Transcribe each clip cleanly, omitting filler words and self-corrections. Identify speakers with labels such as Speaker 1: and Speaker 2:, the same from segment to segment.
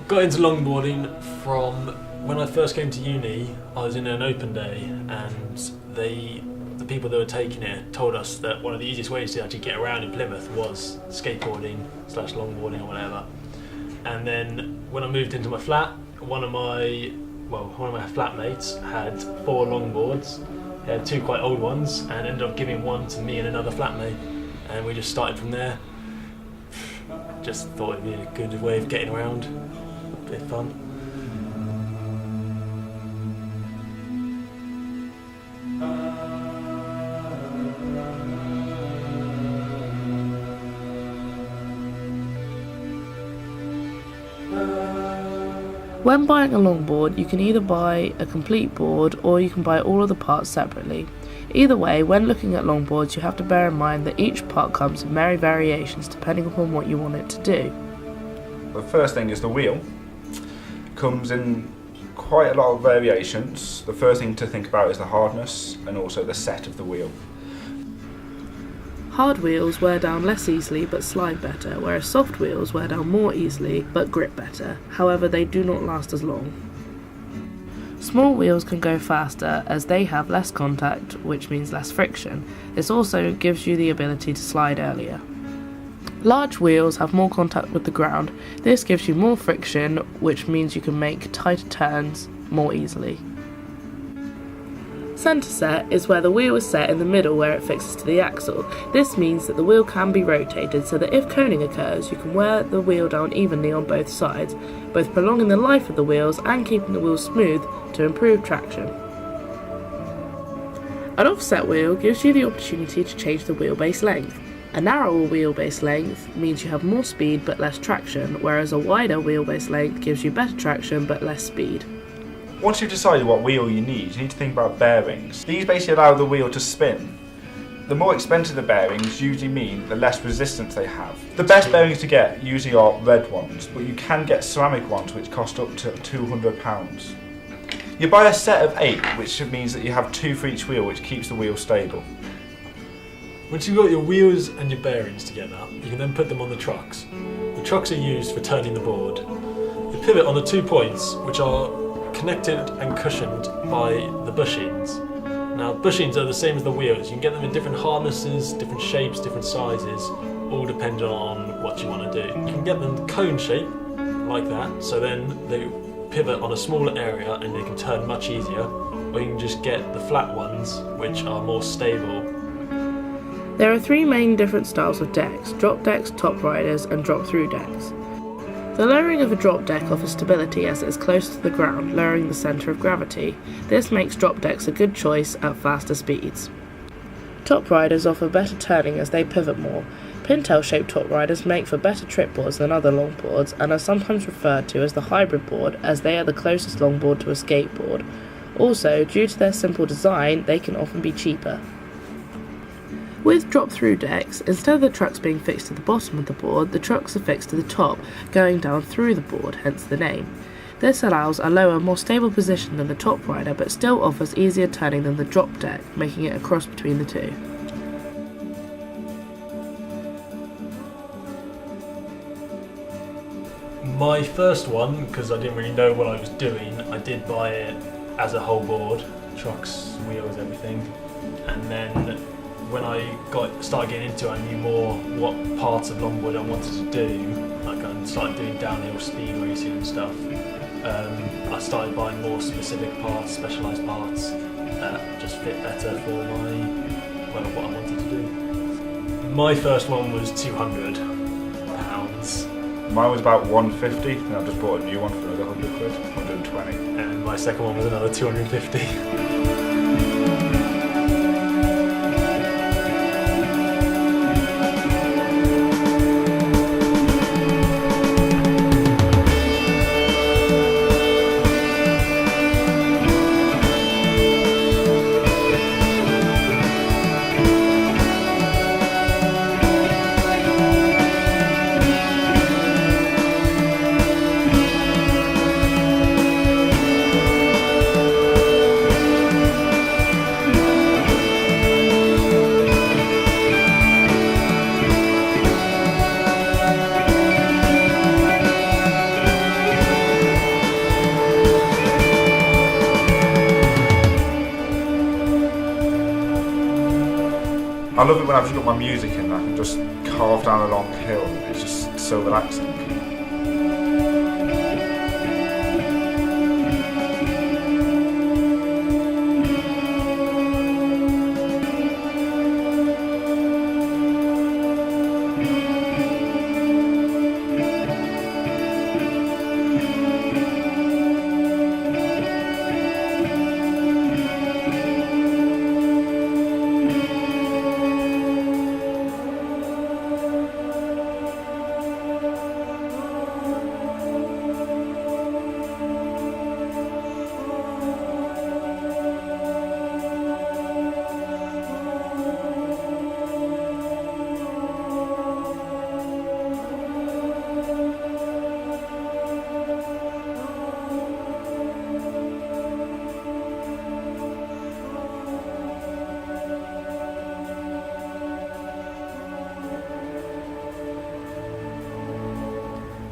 Speaker 1: got into longboarding from when I first came to uni. I was in an open day, and the people that were taking it told us that one of the easiest ways to actually get around in Plymouth was skateboarding/longboarding or whatever. And then when I moved into my flat, one of my flatmates had 4 longboards. He had 2 quite old ones, and ended up giving one to me and another flatmate, and we just started from there. Just thought it'd be a good way of getting around, a bit of fun.
Speaker 2: When buying a longboard, you can either buy a complete board or you can buy all of the parts separately. Either way, when looking at longboards, you have to bear in mind that each part comes in many variations depending upon what you want it to do.
Speaker 3: The first thing is the wheel. Comes in quite a lot of variations. The first thing to think about is the hardness and also the set of the wheel.
Speaker 2: Hard wheels wear down less easily but slide better, whereas soft wheels wear down more easily but grip better. However, they do not last as long. Small wheels can go faster as they have less contact, which means less friction. This also gives you the ability to slide earlier. Large wheels have more contact with the ground. This gives you more friction, which means you can make tighter turns more easily. Centre set is where the wheel is set in the middle where it fixes to the axle. This means that the wheel can be rotated so that if coning occurs, you can wear the wheel down evenly on both sides, both prolonging the life of the wheels and keeping the wheels smooth to improve traction. An offset wheel gives you the opportunity to change the wheelbase length. A narrower wheelbase length means you have more speed but less traction, whereas a wider wheelbase length gives you better traction but less speed.
Speaker 3: Once you've decided what wheel you need to think about bearings. These basically allow the wheel to spin. The more expensive the bearings usually mean the less resistance they have. The best bearings to get usually are red ones, but you can get ceramic ones which cost up to £200. You buy a set of 8, which means that you have 2 for each wheel, which keeps the wheel stable.
Speaker 1: Once you've got your wheels and your bearings together, you can then put them on the trucks. The trucks are used for turning the board. They pivot on the 2 points, which are connected and cushioned by the bushings. Now, bushings are the same as the wheels. You can get them in different harnesses, different shapes, different sizes, all depending on what you want to do. You can get them cone shape, like that, so then they pivot on a smaller area and they can turn much easier, or you can just get the flat ones, which are more stable.
Speaker 2: There are 3 main different styles of decks: drop decks, top riders, and drop-through decks. The lowering of a drop deck offers stability as it is close to the ground, lowering the centre of gravity. This makes drop decks a good choice at faster speeds. Top riders offer better turning as they pivot more. Pintail-shaped top riders make for better trip boards than other longboards and are sometimes referred to as the hybrid board as they are the closest longboard to a skateboard. Also, due to their simple design, they can often be cheaper. With drop-through decks, instead of the trucks being fixed to the bottom of the board, the trucks are fixed to the top, going down through the board, hence the name. This allows a lower, more stable position than the top rider, but still offers easier turning than the drop deck, making it a cross between the two.
Speaker 1: My first one, because I didn't really know what I was doing, I did buy it as a whole board, trucks, wheels, everything, and then when I started getting into it, I knew more what parts of longboard I wanted to do. Like I started doing downhill speed racing and stuff. I started buying more specific parts, specialised parts that just fit better for what I wanted to do. My first one was £200.
Speaker 3: Mine was about £150, and I just bought a new one for another £100, £120.
Speaker 1: And my second one was another £250.
Speaker 3: I love it when I've just got my music in and I can just carve down a long hill. It's just so relaxing.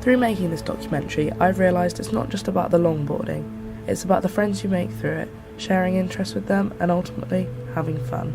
Speaker 2: Through making this documentary, I've realised it's not just about the longboarding, it's about the friends you make through it, sharing interests with them, and ultimately, having fun.